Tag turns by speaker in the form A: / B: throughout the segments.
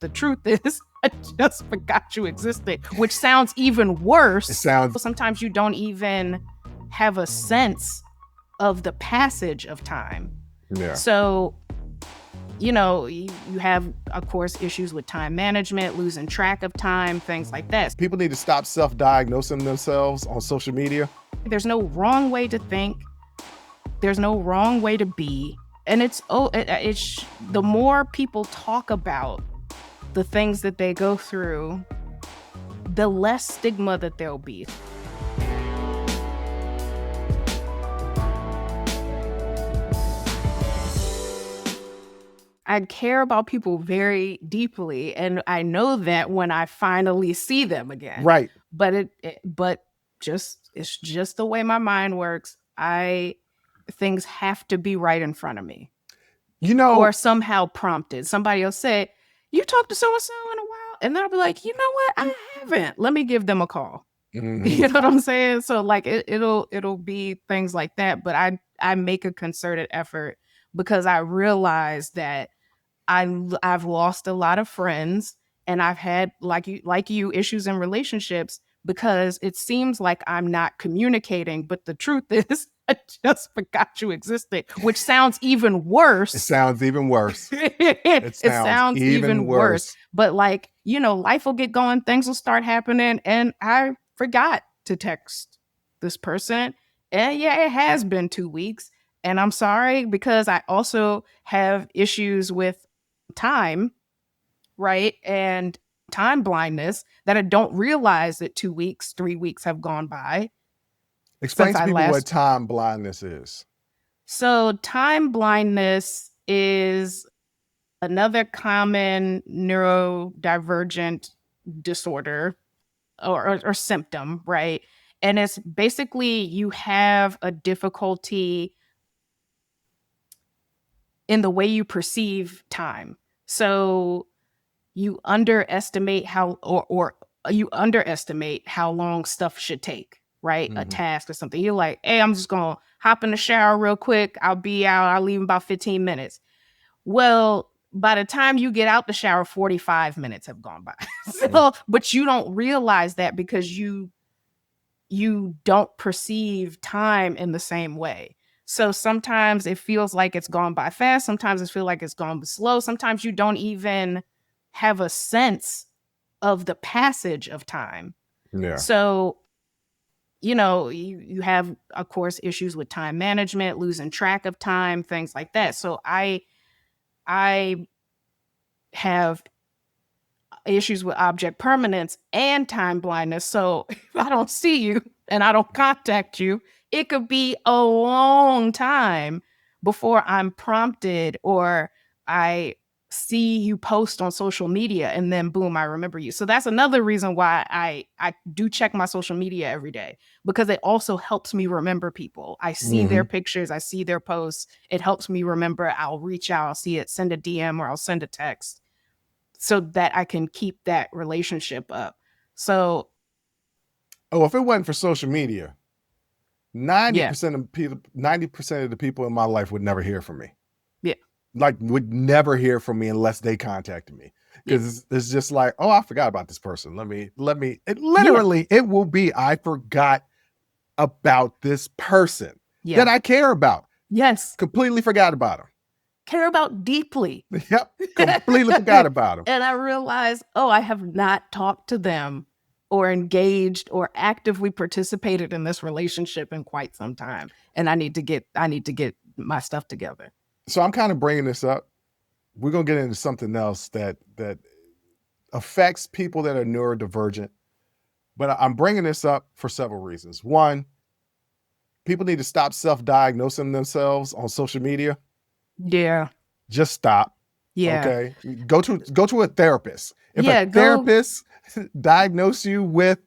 A: The truth is, I just forgot you existed, which sounds even worse. Sometimes you don't even have a sense of the passage of time.
B: Yeah.
A: So, you have, of course, issues with time management, losing track of time, things like that.
B: People need to stop self-diagnosing themselves on social media.
A: There's no wrong way to think. There's no wrong way to be. And it's the more people talk about the things that they go through, the less stigma that there'll be. I care about people very deeply, and I know that when I finally see them again.
B: Right.
A: But it's just the way my mind works. Things have to be right in front of me. Or somehow prompted. Somebody will say, "You talked to so-and-so in a while?" And then I'll be like, "You know what? I haven't. Let me give them a call."
B: Mm-hmm.
A: You know what I'm saying? So like it'll be things like that. But I make a concerted effort because I realize that I've lost a lot of friends, and I've had like you issues in relationships because it seems like I'm not communicating. But the truth is, I just forgot you existed, which sounds even worse.
B: It sounds even worse.
A: It sounds even worse. But life will get going, things will start happening, and I forgot to text this person. And yeah, it has been 2 weeks, and I'm sorry because I also have issues with time, right? And time blindness that I don't realize that 2 weeks, 3 weeks have gone by.
B: Explain to people what time blindness is.
A: So time blindness is another common neurodivergent disorder or symptom, right? And it's basically you have a difficulty in the way you perceive time. So you underestimate how long stuff should take, right?
B: Mm-hmm.
A: A task or something. You're like, "Hey, I'm just going to hop in the shower real quick. I'll be out. I'll leave in about 15 minutes. Well, by the time you get out the shower, 45 minutes have gone by. But you don't realize that because you don't perceive time in the same way. So sometimes it feels like it's gone by fast. Sometimes it feels like it's gone slow. Sometimes you don't even have a sense of the passage of time.
B: Yeah.
A: So, you have, of course, issues with time management, losing track of time, things like that. So I have issues with object permanence and time blindness. So if I don't see you and I don't contact you, it could be a long time before I'm prompted or I see you post on social media and then boom, I remember you. So that's another reason why I do check my social media every day, because it also helps me remember people. I see their pictures, I see their posts. It helps me remember. I'll reach out, I'll see it, send a DM or I'll send a text so that I can keep that relationship up. So
B: if it wasn't for social media, 90% of the people in my life would never hear from me.
A: Yeah.
B: Like would never hear from me unless they contacted me. Because it's just like, oh, I forgot about this person. It will be, I forgot about this person that I care about.
A: Yes.
B: Completely forgot about them.
A: Care about deeply.
B: Yep. Completely forgot about them.
A: And I realized, I have not talked to them or engaged or actively participated in this relationship in quite some time. And I need to get my stuff together.
B: So I'm kind of bringing this up. We're going to get into something else that affects people that are neurodivergent. But I'm bringing this up for several reasons. One, people need to stop self-diagnosing themselves on social media.
A: Yeah.
B: Just stop.
A: Yeah.
B: Okay. Go to a therapist. If a therapist diagnose you with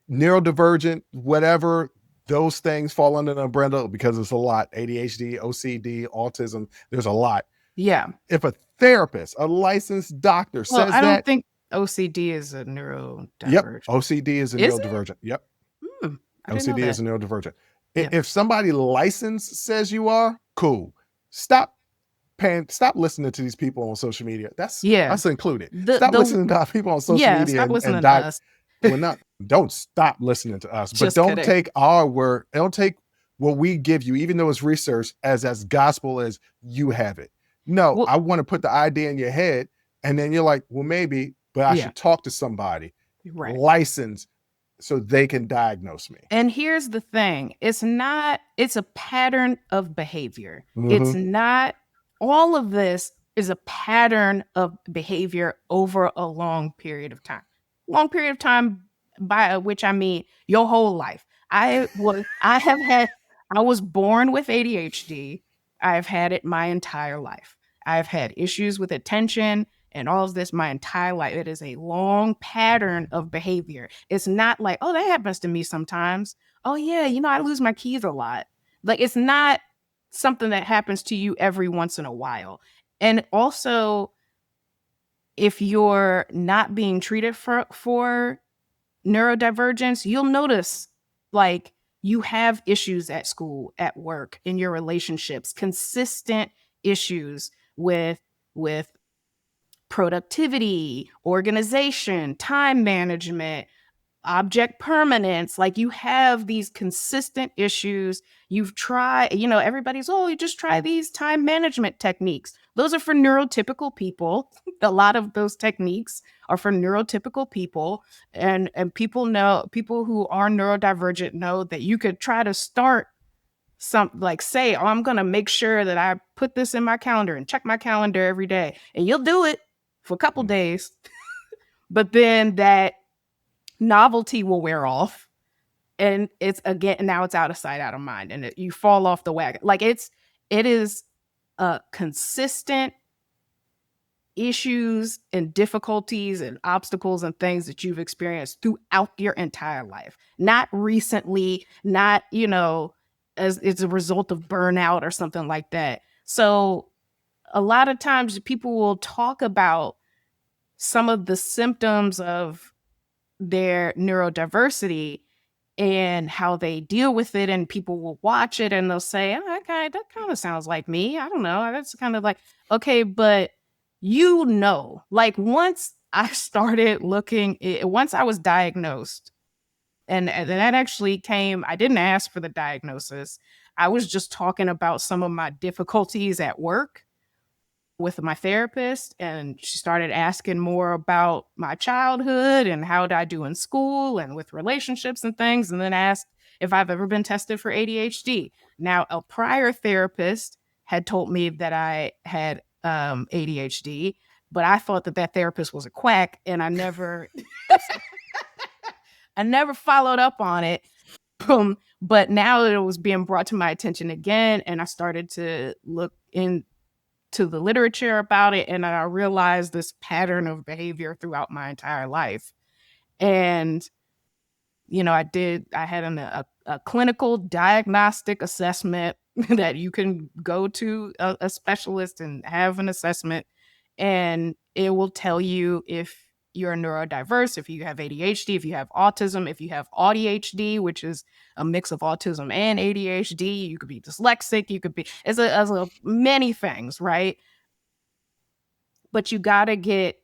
B: neurodivergent, whatever, those things fall under the umbrella because it's a lot. ADHD, OCD, autism, there's a lot.
A: Yeah.
B: If a therapist, a licensed doctor says
A: I don't think OCD is a neurodivergent.
B: Yep. OCD is a neurodivergent. Yep. OCD is a neurodivergent. If somebody licensed says you are, cool. Stop stop listening to these people on social media. That's
A: Yeah.
B: us included.
A: The
B: Stop listening to people on social
A: Yeah,
B: media
A: stop listening
B: and
A: to us.
B: well, not don't stop listening to us, but
A: Just
B: don't
A: kidding.
B: take our word, don't take what we give you, even though it's research, as gospel as you have it. No,
A: Well,
B: I want to put the idea in your head, and then you're like, well, maybe, but I
A: yeah,
B: should talk to somebody
A: right.
B: licensed so they can diagnose me.
A: And here's the thing. It's a pattern of behavior. It's
B: Mhm.
A: not all of this is a pattern of behavior over a long period of time. Long period of time by which I mean your whole life. I was born with ADHD. I've had it my entire life. I've had issues with attention and all of this my entire life. It is a long pattern of behavior. It's not like, oh, that happens to me sometimes. Oh, yeah, I lose my keys a lot. Like, it's not something that happens to you every once in a while. And also, if you're not being treated for neurodivergence, you'll notice like you have issues at school, at work, in your relationships, consistent issues with productivity, organization, time management, object permanence. Like you have these consistent issues. You've tried, everybody's, oh, you just try these time management techniques. Those are for neurotypical people. A lot of those techniques are for neurotypical people. And people who are neurodivergent know that you could try to start say, oh, I'm going to make sure that I put this in my calendar and check my calendar every day. And you'll do it for a couple days. But then that novelty will wear off, and now it's out of sight, out of mind, and you fall off the wagon. Like it is consistent issues and difficulties and obstacles and things that you've experienced throughout your entire life, not recently, not as it's a result of burnout or something like that. So a lot of times people will talk about some of the symptoms of their neurodiversity and how they deal with it, and people will watch it and they'll say, oh, okay, that kind of sounds like me. I don't know, that's kind of like, okay, but like once I started once I was diagnosed, and that actually came, I didn't ask for the diagnosis. I was just talking about some of my difficulties at work with my therapist, and she started asking more about my childhood and how did I do in school and with relationships and things, and then asked if I've ever been tested for ADHD. Now, a prior therapist had told me that I had ADHD, but I thought that therapist was a quack, and I never I never followed up on it. But now it was being brought to my attention again, and I started to look into the literature about it, and I realized this pattern of behavior throughout my entire life. And I had a clinical diagnostic assessment that you can go to a specialist and have an assessment, and it will tell you if you're neurodiverse, if you have ADHD, if you have autism, if you have ADHD, which is a mix of autism and ADHD. You could be dyslexic, you could be as a many things, right? But you got to get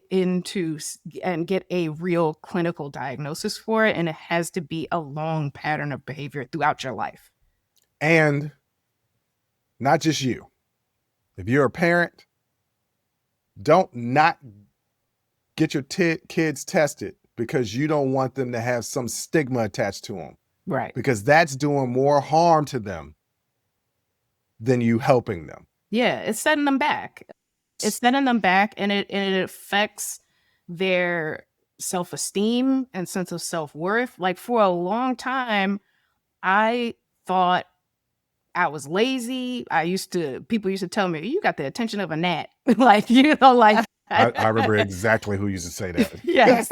A: into and get a real clinical diagnosis for it, and it has to be a long pattern of behavior throughout your life.
B: And not just you. If you're a parent, don't not get your kids tested because you don't want them to have some stigma attached to them.
A: Right.
B: Because that's doing more harm to them than you helping them.
A: Yeah, it's setting them back. It's setting them back, and it affects their self-esteem and sense of self-worth. Like for a long time, I thought I was lazy. People used to tell me, you got the attention of a gnat. Like,
B: I remember exactly who used to say that.
A: Yes.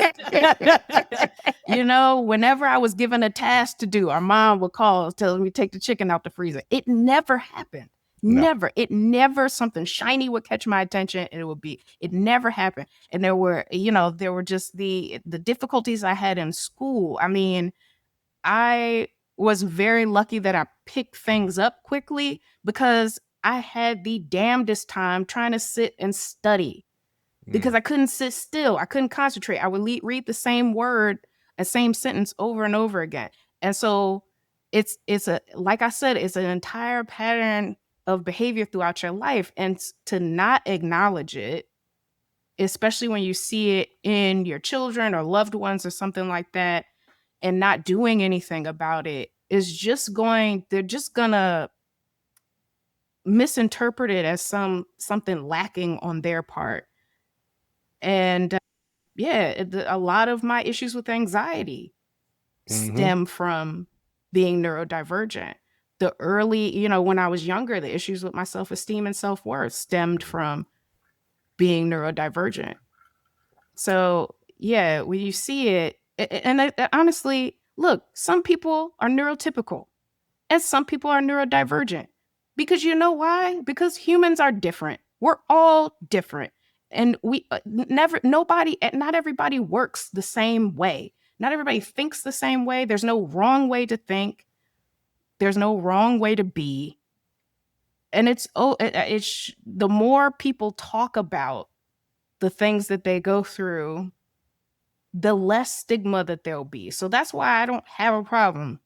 A: Whenever I was given a task to do, our mom would call telling me to take the chicken out the freezer. It never happened.
B: No.
A: Never. It never, something shiny would catch my attention, and it never happened. And there were just the difficulties I had in school. I mean, I was very lucky that I picked things up quickly because I had the damnedest time trying to sit and study because I couldn't sit still. I couldn't concentrate. I would read the same word, the same sentence over and over again. And so it's like I said, it's an entire pattern of behavior throughout your life. And to not acknowledge it, especially when you see it in your children or loved ones or something like that, and not doing anything about it, is just they're just gonna misinterpret it as something lacking on their part. And a lot of my issues with anxiety stem from being neurodivergent. The early, when I was younger, the issues with my self-esteem and self-worth stemmed from being neurodivergent. So yeah, when you see it, and honestly, look, some people are neurotypical and some people are neurodivergent. Because you know why? Because humans are different. We're all different. And we not everybody works the same way. Not everybody thinks the same way. There's no wrong way to think. There's no wrong way to be. And it's the more people talk about the things that they go through, the less stigma that there'll be. So that's why I don't have a problem.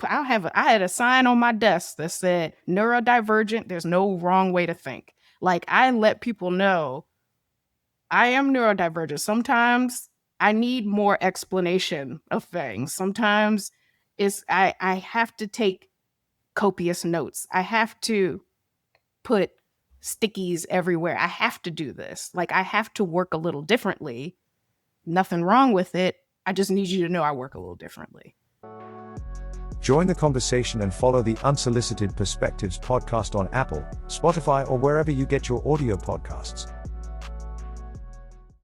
A: I had a sign on my desk that said neurodivergent, there's no wrong way to think. Like, I let people know I am neurodivergent. Sometimes I need more explanation of things. Sometimes I have to take copious notes. I have to put stickies everywhere. I have to do this. Like, I have to work a little differently. Nothing wrong with it. I just need you to know I work a little differently.
C: Join the conversation and follow the Unsolicited Perspectives podcast on Apple, Spotify, or wherever you get your audio podcasts.